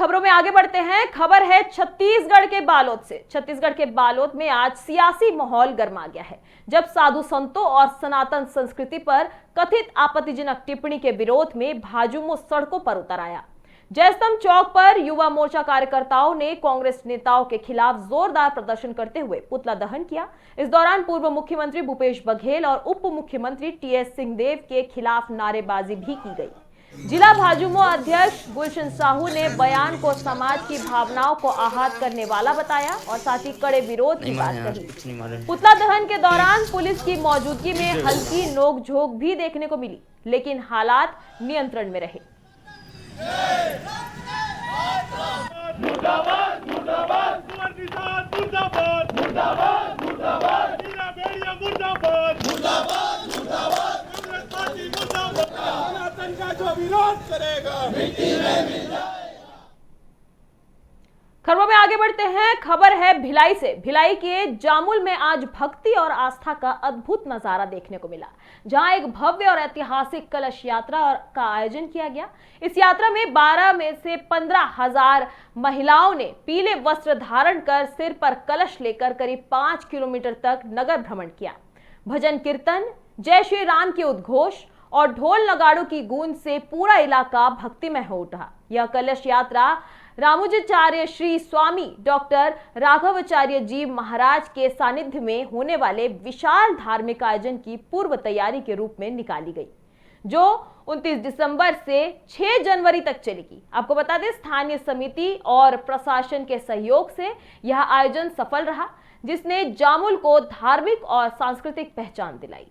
खबरों में आगे बढ़ते हैं। खबर है छत्तीसगढ़ के बालोद से। छत्तीसगढ़ के बालोद में आज सियासी माहौल गर्मा गया है, जब साधु संतों और सनातन संस्कृति पर कथित आपत्तिजनक टिप्पणी के विरोध में भाजयुमो सड़कों पर उतर आया। जयस्तंभ चौक पर युवा मोर्चा कार्यकर्ताओं ने कांग्रेस नेताओं के खिलाफ जोरदार प्रदर्शन करते हुए पुतला दहन किया। इस दौरान पूर्व मुख्यमंत्री भूपेश बघेल और उप मुख्यमंत्री टीएस सिंहदेव के खिलाफ नारेबाजी भी की गई। जिला भाजयुमो अध्यक्ष गुलशन साहू ने बयान को समाज की भावनाओं को आहत करने वाला बताया और साथ ही कड़े विरोध की बात कही। पुतला दहन के दौरान पुलिस की मौजूदगी में हल्की नोकझोंक भी देखने को मिली, लेकिन हालात नियंत्रण में रहे। खबरों में आगे बढ़ते हैं। खबर है भिलाई से। भिलाई के जामुल में आज भक्ति और आस्था का अद्भुत नजारा देखने को मिला, जहां एक भव्य और ऐतिहासिक कलश यात्रा का आयोजन किया गया। इस यात्रा में 12 में से 15,000 महिलाओं ने पीले वस्त्र धारण कर सिर पर कलश लेकर करीब 5 किलोमीटर तक नगर भ्रमण किया। भजन कीर्तन, जय श्री राम के उद्घोष और ढोल नगाड़ों की गूंज से पूरा इलाका भक्तिमय हो उठा। यह कलश यात्रा रामुजाचार्य श्री स्वामी डॉक्टर राघवाचार्य जी महाराज के सानिध्य में होने वाले विशाल धार्मिक आयोजन की पूर्व तैयारी के रूप में निकाली गई, जो 29 दिसंबर से 6 जनवरी तक चलेगी। आपको बता दें, स्थानीय समिति और प्रशासन के सहयोग से यह आयोजन सफल रहा, जिसने जामुल को धार्मिक और सांस्कृतिक पहचान दिलाई।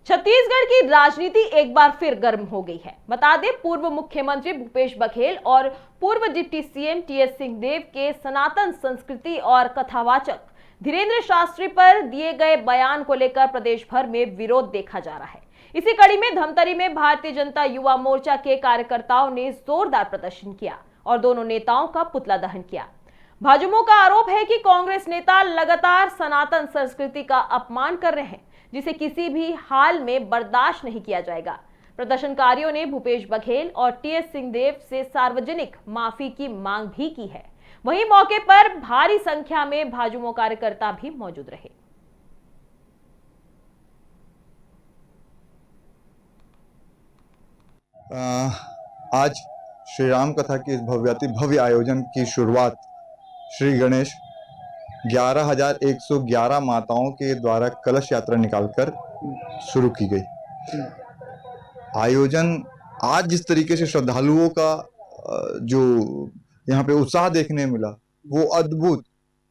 छत्तीसगढ़ की राजनीति एक बार फिर गर्म हो गई है। बता दें, पूर्व मुख्यमंत्री भूपेश बघेल और पूर्व डिप्टी सीएम टीएस सिंहदेव के सनातन संस्कृति और कथावाचक धीरेन्द्र शास्त्री पर दिए गए बयान को लेकर प्रदेश भर में विरोध देखा जा रहा है। इसी कड़ी में धमतरी में भारतीय जनता युवा मोर्चा के कार्यकर्ताओं ने जोरदार प्रदर्शन किया और दोनों नेताओं का पुतला दहन किया। भाजयुमो का आरोप है कि कांग्रेस नेता लगातार सनातन संस्कृति का अपमान कर रहे हैं, जिसे किसी भी हाल में बर्दाश्त नहीं किया जाएगा। प्रदर्शनकारियों ने भूपेश बघेल और टीएस सिंहदेव से सार्वजनिक माफी की मांग भी की है। वहीं मौके पर भारी संख्या में भाजयुमो कार्यकर्ता भी मौजूद रहे। आज श्री राम कथा की इस भव्य आयोजन की शुरुआत श्री गणेश 11,111 माताओं के द्वारा कलश यात्रा निकालकर शुरू की गई। आयोजन आज जिस तरीके से श्रद्धालुओं का जो यहाँ पे उत्साह देखने मिला, वो अद्भुत।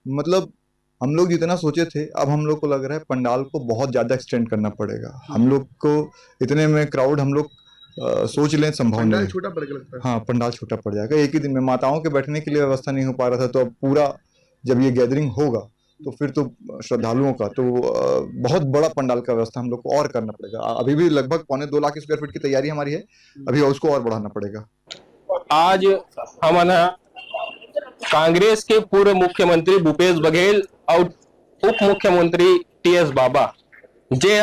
मतलब हम लोग जितना सोचे थे, अब हम लोग को लग रहा है पंडाल को बहुत ज्यादा एक्सटेंड करना पड़ेगा। हम लोग को इतने में क्राउड हम लोग सोच लें संभव नहीं। छोटा पड़ गया लगता है। हाँ, पंडाल छोटा पड़ जाएगा। एक ही दिन में माताओं के बैठने के लिए व्यवस्था नहीं हो पा रहा था, तो अब पूरा जब ये गैदरिंग होगा तो फिर तो श्रद्धालुओं का तो बहुत बड़ा पंडाल का व्यवस्था हम लोग को और करना पड़ेगा। अभी भी लगभग 2.25 लाख स्क्वायर फीट की तैयारी हमारी है, अभी उसको और बढ़ाना पड़ेगा। आज हमारा कांग्रेस के पूर्व मुख्यमंत्री भूपेश बघेल और उप मुख्यमंत्री टीएस बाबा जे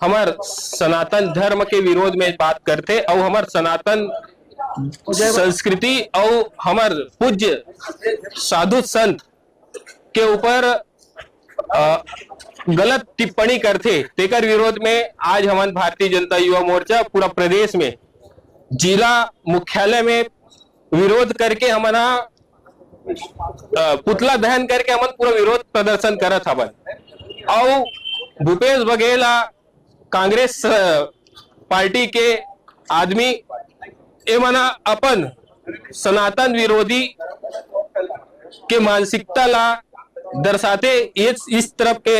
हमार सनातन धर्म के विरोध में बात करते और हमार सनातन संस्कृति और हमार पूज्य साधु संत के ऊपर गलत टिप्पणी करते, तेकर विरोध में आज हमारे भारतीय जनता युवा मोर्चा पूरा प्रदेश में जिला मुख्यालय में विरोध करके हमारा पुतला दहन करके हम पूरा विरोध प्रदर्शन करत हवन। और भूपेश बघेल कांग्रेस पार्टी के आदमी एमना अपन सनातन विरोधी के मानसिकता ला दर्शाते इस तरफ के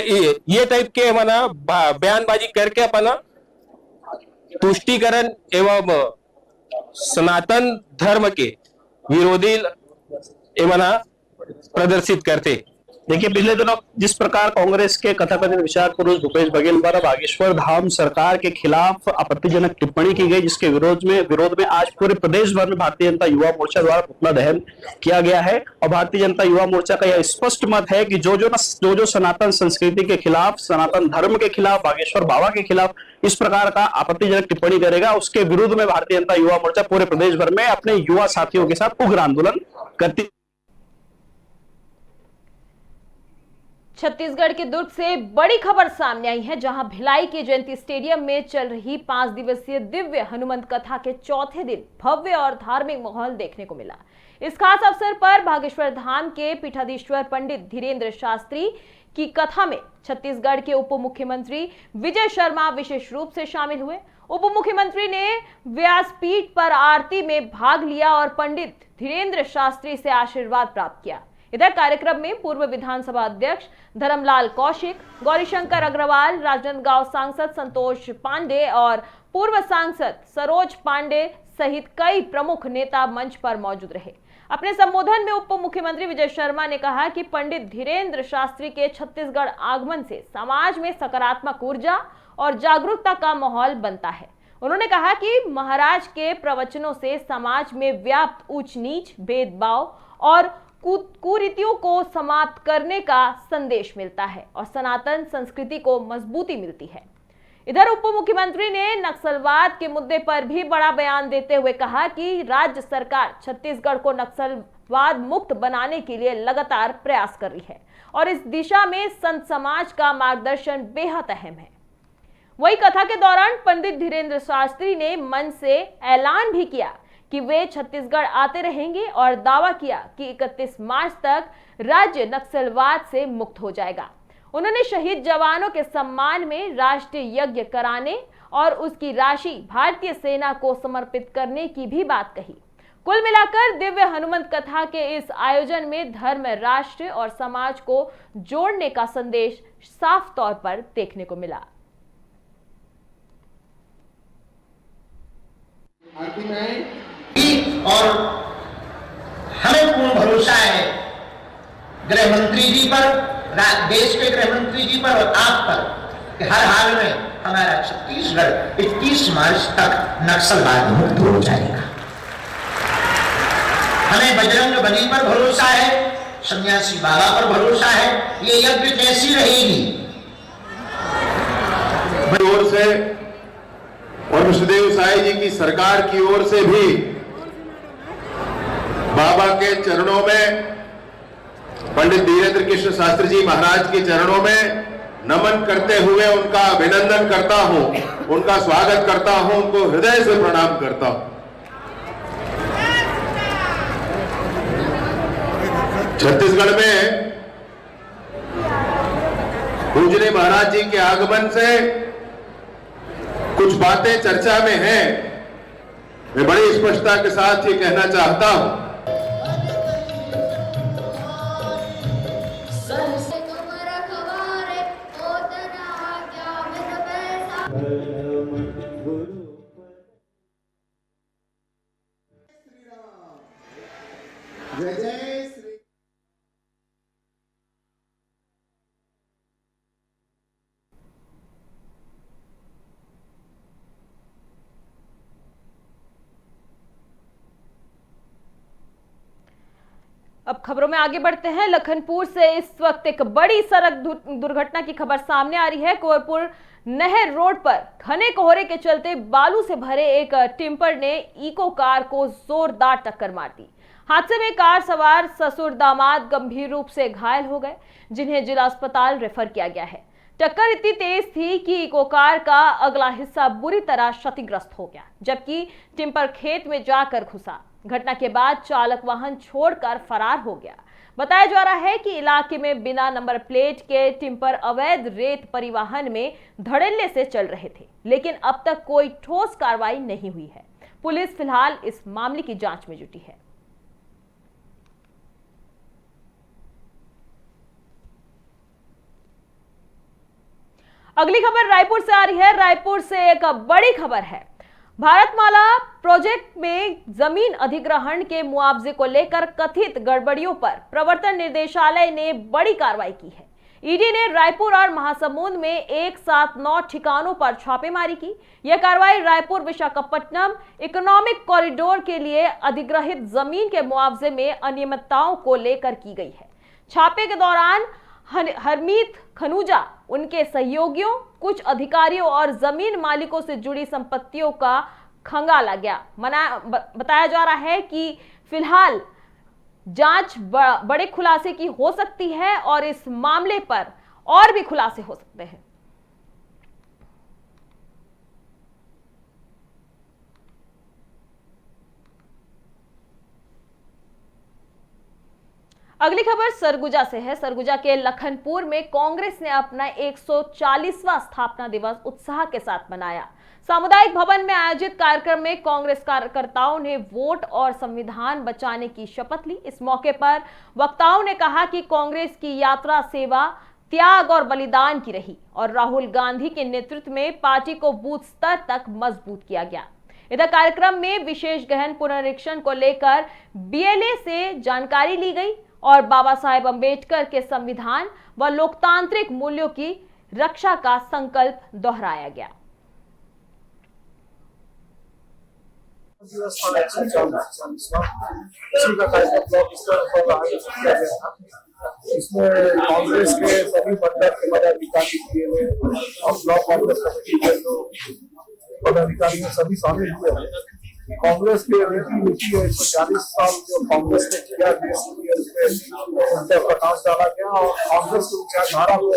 ये टाइप के मना बयानबाजी करके अपना तुष्टीकरण एवं सनातन धर्म के विरोधी मना प्रदर्शित करते। देखिए, पिछले दिनों जिस प्रकार कांग्रेस के कथाकथित विचार पुरुष भूपेश बघेल द्वारा बागेश्वर धाम सरकार के खिलाफ आपत्तिजनक टिप्पणी की गई, जिसके विरोध में आज पूरे प्रदेश भर में भारतीय जनता युवा मोर्चा द्वारा पुतला दहन किया गया है। और भारतीय जनता युवा मोर्चा का यह स्पष्ट मत है कि जो सनातन संस्कृति के खिलाफ, सनातन धर्म के खिलाफ, बागेश्वर बाबा के खिलाफ इस प्रकार का आपत्तिजनक टिप्पणी करेगा, उसके विरुद्ध में भारतीय जनता युवा मोर्चा पूरे प्रदेश भर में अपने युवा साथियों के साथ उग्र आंदोलन करती। छत्तीसगढ़ के दुर्ग से बड़ी खबर सामने आई है, जहां भिलाई के जयंती स्टेडियम में चल रही 5 दिवसीय दिव्य हनुमंत कथा के चौथे दिन भव्य और धार्मिक माहौल देखने को मिला। इस खास अवसर पर बागेश्वर धाम के पीठाधीश्वर पंडित धीरेन्द्र शास्त्री की कथा में छत्तीसगढ़ के उप मुख्यमंत्री विजय शर्मा विशेष रूप से शामिल हुए। उप मुख्यमंत्री ने व्यासपीठ पर आरती में भाग लिया और पंडित धीरेन्द्र शास्त्री से आशीर्वाद प्राप्त किया। इधर कार्यक्रम में पूर्व विधानसभा अध्यक्ष धर्मलाल कौशिक, गौरीशंकर अग्रवाल, राजनांदगांव सांसद संतोष पांडे और पूर्व सांसद सरोज पांडे सहित कई प्रमुख नेता मंच पर मौजूद रहे। अपने संबोधन में उप मुख्यमंत्री विजय शर्मा ने कहा कि पंडित धीरेन्द्र शास्त्री के छत्तीसगढ़ आगमन से समाज में सकारात्मक ऊर्जा और जागरूकता का माहौल बनता है। उन्होंने कहा कि महाराज के प्रवचनों से समाज में व्याप्त ऊंच नीच, भेदभाव और कुरीतियों को समाप्त करने का संदेश मिलता है और सनातन संस्कृति को मजबूती मिलती है। इधर उप मुख्यमंत्री ने नक्सलवाद के मुद्दे पर भी बड़ा बयान देते हुए कहा कि राज्य सरकार छत्तीसगढ़ को नक्सलवाद मुक्त बनाने के लिए लगातार प्रयास कर रही है और इस दिशा में संत समाज का मार्गदर्शन बेहद अहम है। वही कथा के दौरान पंडित धीरेन्द्र शास्त्री ने मंच से ऐलान भी किया कि वे छत्तीसगढ़ आते रहेंगे और दावा किया कि 31 मार्च तक राज्य नक्सलवाद से मुक्त हो जाएगा। उन्होंने शहीद जवानों के सम्मान में राष्ट्रीय यज्ञ कराने और उसकी राशि भारतीय सेना को समर्पित करने की भी बात कही। कुल मिलाकर दिव्य हनुमंत कथा के इस आयोजन में धर्म, राष्ट्र और समाज को जोड़ने का संदेश साफ तौर पर देखने को मिला। और हमें पूर्ण भरोसा है गृह मंत्री जी पर, देश के गृह मंत्री जी पर और आप पर कि हर हाल में हमारा छत्तीसगढ़ 31 मार्च तक नक्सलवाद मुक्त हो जाएगा। हमें बजरंग बली पर भरोसा है, सन्यासी बाबा पर भरोसा है। ये यज्ञ कैसी रहेगी ओर से और विष्णुदेव साई जी की सरकार की ओर से भी बाबा के चरणों में, पंडित धीरेन्द्र कृष्ण शास्त्री जी महाराज के चरणों में नमन करते हुए उनका अभिनंदन करता हूं, उनका स्वागत करता हूं, उनको हृदय से प्रणाम करता हूं। छत्तीसगढ़ में पूजने महाराज जी के आगमन से कुछ बातें चर्चा में हैं। मैं बड़ी स्पष्टता के साथ ये कहना चाहता हूं, अब खबरों में आगे बढ़ते हैं। लखनपुर से इस वक्त एक बड़ी सड़क दुर्घटना की खबर सामने आ रही है। कुंवरपुर नहर रोड पर घने कोहरे के चलते बालू से भरे एक टिम्पर ने इको कार को जोरदार टक्कर मार दी। हादसे में कार सवार ससुर दामाद गंभीर रूप से घायल हो गए, जिन्हें जिला अस्पताल रेफर किया गया है। टक्कर इतनी तेज थी कि इको कार का अगला हिस्सा बुरी तरह क्षतिग्रस्त हो गया, जबकि टिम्पर खेत में जाकर घुसा। घटना के बाद चालक वाहन छोड़कर फरार हो गया। बताया जा रहा है कि इलाके में बिना नंबर प्लेट के टिम्पर अवैध रेत परिवहन में धड़ल्ले से चल रहे थे, लेकिन अब तक कोई ठोस कार्रवाई नहीं हुई है। पुलिस फिलहाल इस मामले की जांच में जुटी है। अगली खबर रायपुर से आ रही है। रायपुर से एक बड़ी खबर है। भारतमाला प्रोजेक्ट में जमीन अधिग्रहण के मुआवजे को लेकर कथित गड़बड़ियों पर प्रवर्तन निदेशालय ने बड़ी कार्रवाई की है। ईडी ने रायपुर और महासमुंद में एक साथ 9 ठिकानों पर छापेमारी की। यह कार्रवाई रायपुर विशाखापट्टनम इकोनॉमिक कॉरिडोर के लिए अधिग्रहित जमीन के मुआवजे में अनियमितताओं को लेकर की गई है। छापे के दौरान हरमीत खनूजा, उनके सहयोगियों, कुछ अधिकारियों और जमीन मालिकों से जुड़ी संपत्तियों का खंगाला गया। बताया जा रहा है कि फिलहाल जांच बड़े खुलासे की हो सकती है और इस मामले पर और भी खुलासे हो सकते हैं। अगली खबर सरगुजा से है। सरगुजा के लखनपुर में कांग्रेस ने अपना 140वां स्थापना दिवस उत्साह के साथ मनाया। सामुदायिक भवन में आयोजित कार्यक्रम में कांग्रेस कार्यकर्ताओं ने वोट और संविधान बचाने की शपथ ली। इस मौके पर वक्ताओं ने कहा कि कांग्रेस की यात्रा सेवा, त्याग और बलिदान की रही और राहुल गांधी के नेतृत्व में पार्टी को बूथ स्तर तक मजबूत किया गया। इधर कार्यक्रम में विशेष गहन पुनरीक्षण को लेकर बीएलए से जानकारी ली गई और बाबा साहेब अंबेडकर के संविधान व लोकतांत्रिक मूल्यों की रक्षा का संकल्प दोहराया गया। इसमें कांग्रेस के सभी मंडल के पदाधिकारी और ब्लॉक कांग्रेस कमेटी के पदाधिकारी सभी शामिल हुए हैं। कांग्रेस के नीति है 140 साल जो कांग्रेस ने किया देश के लिए उसमें उन पर प्रकाश डाला गया और कांग्रेस की विचारधारा को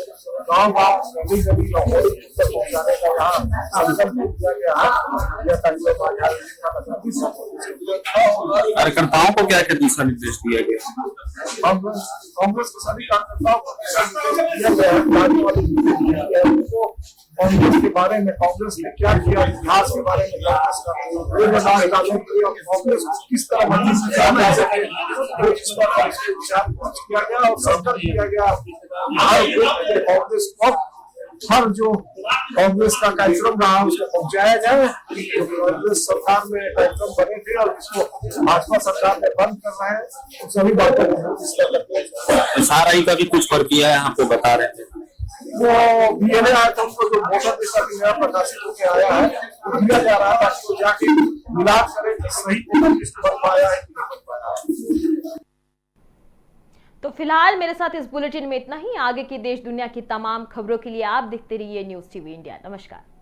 गाँव-गाँव गली-गली लाहौर तक पहुँचाने का यहाँ संकल्प किया गया है। यह कार्यकर्ताओं को क्या क्या दिशा निर्देश दिया गया? कांग्रेस के सभी कार्यकर्ताओं को दिया गया है कांग्रेस के बारे में, कांग्रेस ने क्या किया, इतिहास के बारे में कांग्रेस किस तरह मंदिर से जाना सके, विचार किया गया और संकल्प किया गया। कांग्रेस हर जो कांग्रेस का कार्यक्रम रहा उसको पहुंचाया जाए। कांग्रेस सरकार में कार्यक्रम बने थे और इसको भाजपा सरकार में बंद कर रहे हैं। सभी बातों को SRI का भी कुछ प्रक्रिया यहाँ पे बता रहे थे। वो बीएलए आया था, उनको जो वोटर लिस्ट अभी नया प्रकाशित होकर आया है वो दिया जा रहा था कि वो जाके मिलाद करें कि सही वोटर लिस्ट बन पाया है कि नहीं बन पाया। तो फिलहाल मेरे साथ इस बुलेटिन में इतना ही। आगे की देश दुनिया की तमाम खबरों के लिए आप देखते रहिए न्यूज़ टीवी इंडिया। नमस्कार।